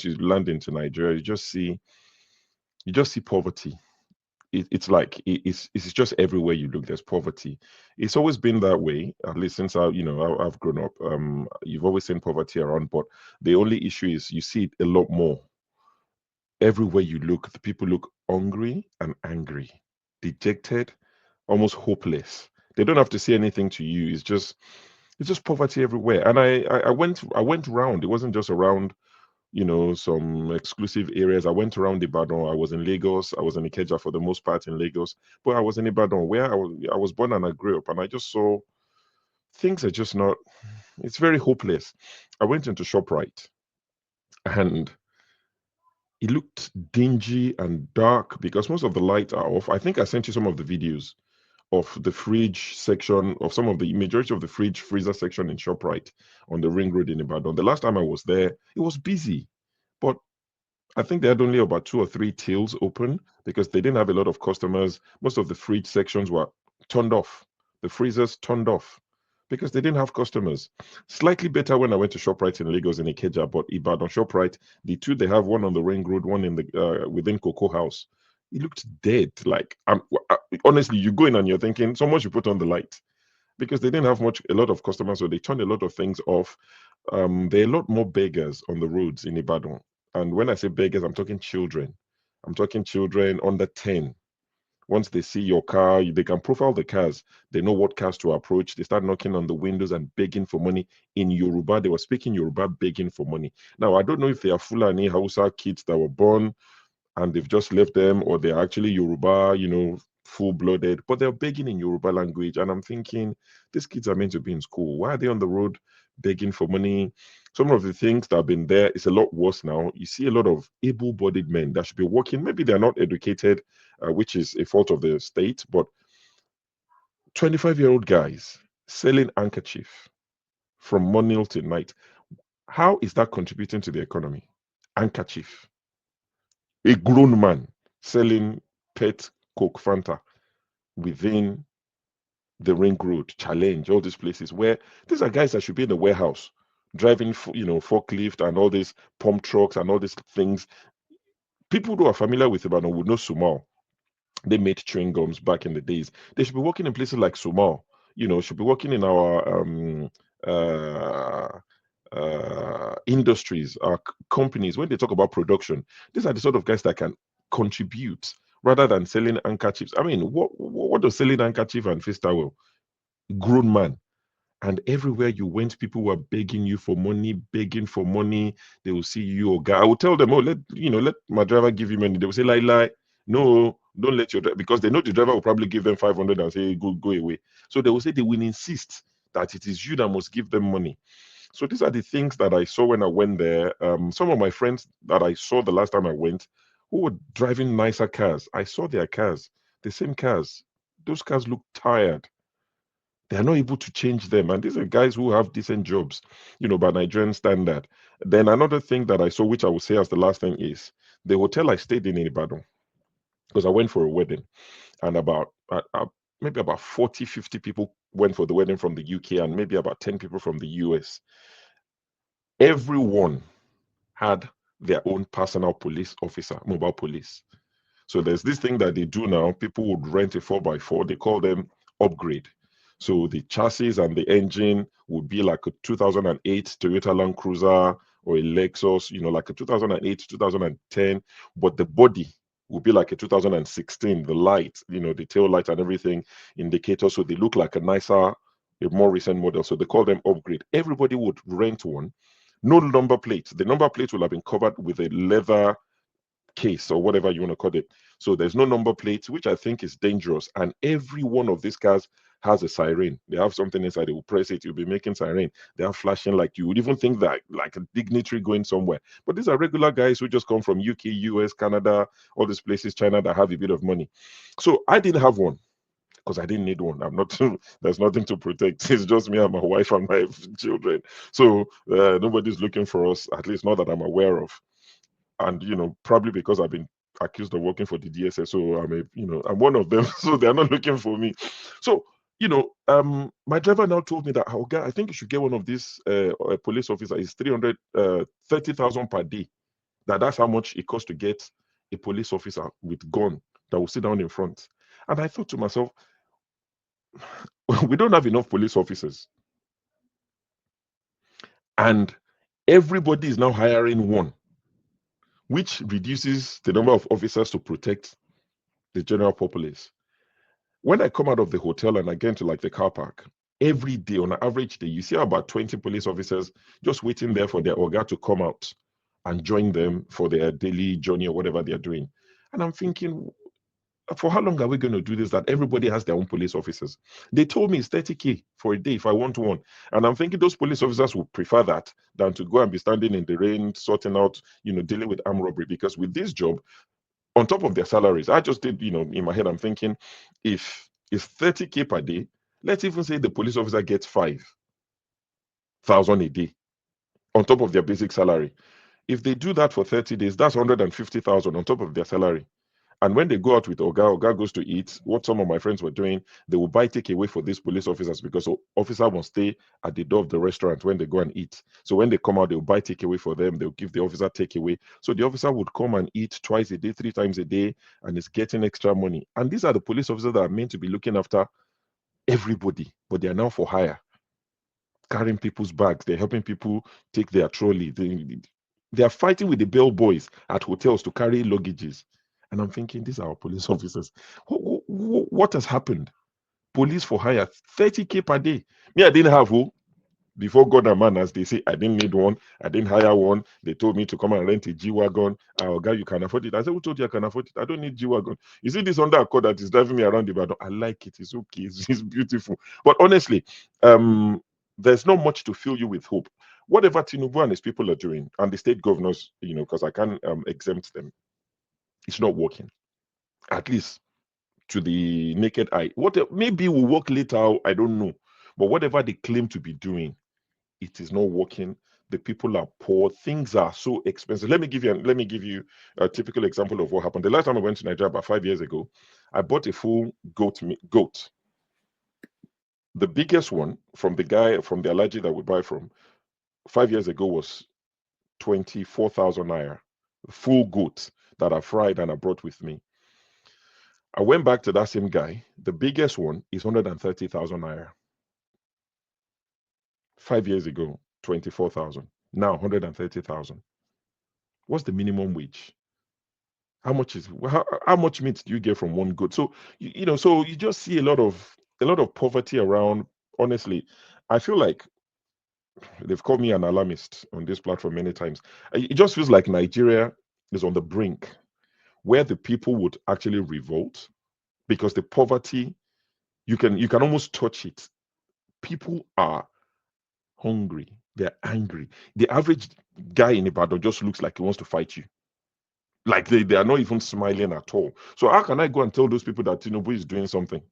to land into Nigeria, you just see poverty. It's like it's just everywhere you look. There's poverty. It's always been that way, at least since I've grown up. You've always seen poverty around, but the only issue is you see it a lot more everywhere you look. The people look hungry and angry, dejected, almost hopeless. They don't have to say anything to you. It's just poverty everywhere. And I went around. It wasn't just around some exclusive areas. I went around Ibadan. I was in Lagos. I was in Ikeja for the most part in Lagos, but I was in Ibadan where I was born and I grew up, and I just saw things are just not. It's very hopeless. I went into Shoprite and it looked dingy and dark because most of the lights are off. I think I sent you some of the videos of the fridge section of some of the majority of the fridge freezer section in Shoprite on the ring road in Ibadan. The last time I was there, it was busy. But I think they had only about two or three tills open because they didn't have a lot of customers. Most of the fridge sections were turned off, the freezers turned off because they didn't have customers. Slightly better when I went to ShopRite in Lagos in Ikeja, but Ibadan ShopRite, the two they have, one on the ring road, one in the within Cocoa House. It looked dead. Like honestly, you go in and you're thinking someone should put on the light because they didn't have a lot of customers, so they turned a lot of things off. There are a lot more beggars on the roads in Ibadan. And when I say beggars, I'm talking children. I'm talking children under 10. Once they see your car, they can profile the cars. They know what cars to approach. They start knocking on the windows and begging for money in Yoruba. They were speaking Yoruba, begging for money. Now, I don't know if they are Fulani Hausa kids that were born and they've just left them, or they're actually Yoruba, full blooded, but they're begging in Yoruba language. And I'm thinking, these kids are meant to be in school. Why are they on the road begging for money? Some of the things that have been there is a lot worse now. You see a lot of able bodied men that should be working. Maybe they're not educated, which is a fault of the state, but 25-year-old guys selling handkerchief from morning till night. How is that contributing to the economy? Handkerchief. A grown man selling pet Coke Fanta within the ring road, challenge, all these places where these are guys that should be in the warehouse driving, forklift and all these pump trucks and all these things. People who are familiar with Ibadan would know Sumal. They made chewing gums back in the days. They should be working in places like Sumal. Should be working in our uh, industries, our companies. When they talk about production, these are the sort of guys that can contribute rather than selling handkerchiefs. I mean, what does selling handkerchief and face towel? Grown man. And everywhere you went, people were begging you for money, begging for money. They will see you or guy. I will tell them, oh, let my driver give you money. They will say, lie. No, don't let your driver, because they know the driver will probably give them 500 and say, go away. So they will say they will insist that it is you that must give them money. So these are the things that I saw when I went there. Some of my friends that I saw the last time I went, who were driving nicer cars, I saw their cars, the same cars. Those cars look tired. They are not able to change them. And these are guys who have decent jobs, by Nigerian standard. Then another thing that I saw, which I would say as the last thing, is the hotel I stayed in Ibadan, because I went for a wedding, and maybe about 40, 50 people went for the wedding from the UK, and maybe about 10 people from the US. Everyone had their own personal police officer, mobile police. So there's this thing that they do now. People would rent a 4x4. They call them upgrade. So the chassis and the engine would be like a 2008 Toyota Land Cruiser or a Lexus, like a 2008, 2010, but the body would be like a 2016. The light, the tail light and everything, indicators, so they look like a nicer, a more recent model. So they call them upgrade. Everybody would rent one. No number plate. The number plate will have been covered with a leather case or whatever you want to call it. So there's no number plate, which I think is dangerous. And every one of these cars has a siren. They have something inside, they will press it, you'll be making siren. They are flashing, like you would even think that like a dignitary going somewhere. But these are regular guys who just come from UK, US, Canada, all these places, China, that have a bit of money. So I didn't have one because I didn't need one. I'm not. There's nothing to protect. It's just me and my wife and my children. So nobody's looking for us, at least not that I'm aware of. And probably because I've been accused of working for the DSS, so I'm one of them. So they're not looking for me. So my driver now told me that, oh, I think you should get one of these police officer. It's 330,000 per day. That's how much it costs to get a police officer with gun that will sit down in front. And I thought to myself, we don't have enough police officers. And everybody is now hiring one, which reduces the number of officers to protect the general populace. When I come out of the hotel and I get into like the car park, every day on an average day, you see about 20 police officers just waiting there for their Oga to come out and join them for their daily journey or whatever they're doing. And I'm thinking, for how long are we going to do this that everybody has their own police officers? They told me it's 30K for a day if I want one. And I'm thinking those police officers would prefer that than to go and be standing in the rain, sorting out, dealing with armed robbery. Because with this job, on top of their salaries, I just did, in my head, I'm thinking if it's 30K per day, let's even say the police officer gets 5,000 a day on top of their basic salary. If they do that for 30 days, that's 150,000 on top of their salary. And when they go out with Oga goes to eat, what some of my friends were doing, they will buy takeaway for these police officers because officer will stay at the door of the restaurant when they go and eat. So when they come out, they'll buy takeaway for them. They'll give the officer takeaway. So the officer would come and eat twice a day, 3 times a day, and is getting extra money. And these are the police officers that are meant to be looking after everybody, but they are now for hire, carrying people's bags. They're helping people take their trolley. They are fighting with the bellboys at hotels to carry luggages. And I'm thinking, these are our police officers. What has happened? Police for hire, 30K per day. Me, I didn't have who? Before God and man, as they say, I didn't need one. I didn't hire one. They told me to come and rent a G-Wagon. Oh, guy, you can afford it. I said, who told you I can afford it? I don't need G-Wagon. You see this Honda Accord that is driving me around Ibadan? I like it. It's okay. It's beautiful. But honestly, there's not much to fill you with hope. Whatever Tinubu and his people are doing, and the state governors, because I can't exempt them, it's not working. At least to the naked eye. Maybe will work later, I don't know. But whatever they claim to be doing, it is not working. The people are poor. Things are so expensive. Let me give you a typical example of what happened. The last time I went to Nigeria about 5 years ago, I bought a full goat. The biggest one from the guy from the allergy that we buy from 5 years ago was 24,000 naira. Full goat that I fried and I brought with me. I went back to that same guy. The biggest one is 130,000 naira. 5 years ago, 24,000. Now 130,000. What's the minimum wage? How much meat do you get from one goat? So so you just see a lot of poverty around. Honestly, I feel like they've called me an alarmist on this platform many times. It just feels like Nigeria is on the brink where the people would actually revolt because the poverty, you can almost touch it. People are hungry. They're angry. The average guy in Ibadan just looks like he wants to fight you. Like they are not even smiling at all. So how can I go and tell those people that Tinubu is doing something?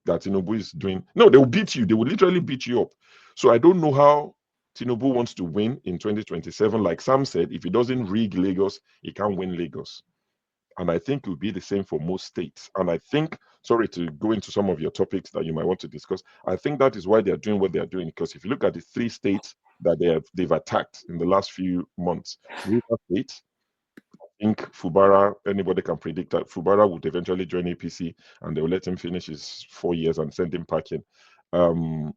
That Tinubu is doing. No, they will beat you. They will literally beat you up. So I don't know how Tinubu wants to win in 2027. Like Sam said, if he doesn't rig Lagos, he can't win Lagos. And I think it will be the same for most states. And I think, sorry to go into some of your topics that you might want to discuss, I think that is why they are doing what they are doing. Because if you look at the 3 states that they've attacked in the last few months, River State, I think Fubara, anybody can predict that Fubara would eventually join APC and they will let him finish his 4 years and send him packing.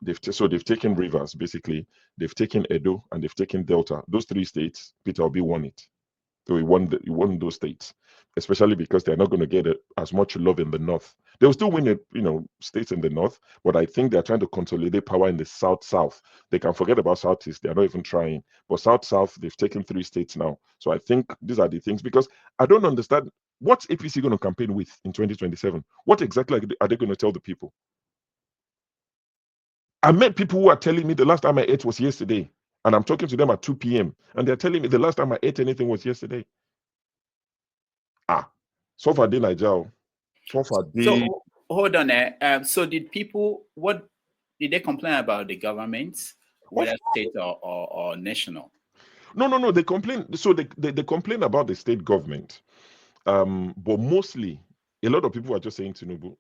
They've taken Rivers, basically, they've taken Edo and they've taken Delta. Those 3 states, Peter Obi won it. So he won those states, especially because they're not going to get as much love in the north. They'll still win it, states in the north, but I think they're trying to consolidate power in the south. They can forget about southeast. They're not even trying. But south, they've taken 3 states now. So I think these are the things because I don't understand what's APC going to campaign with in 2027. What exactly are they going to tell the people? I met people who are telling me the last time I ate was yesterday. And I'm talking to them at 2 p.m. And they're telling me the last time I ate anything was yesterday. So far, day Nigeria. So far, day. So hold on there. So what did they complain about the government, whether state or national? No. They complain. So they complain about the state government. But mostly, a lot of people are just saying Tinubu.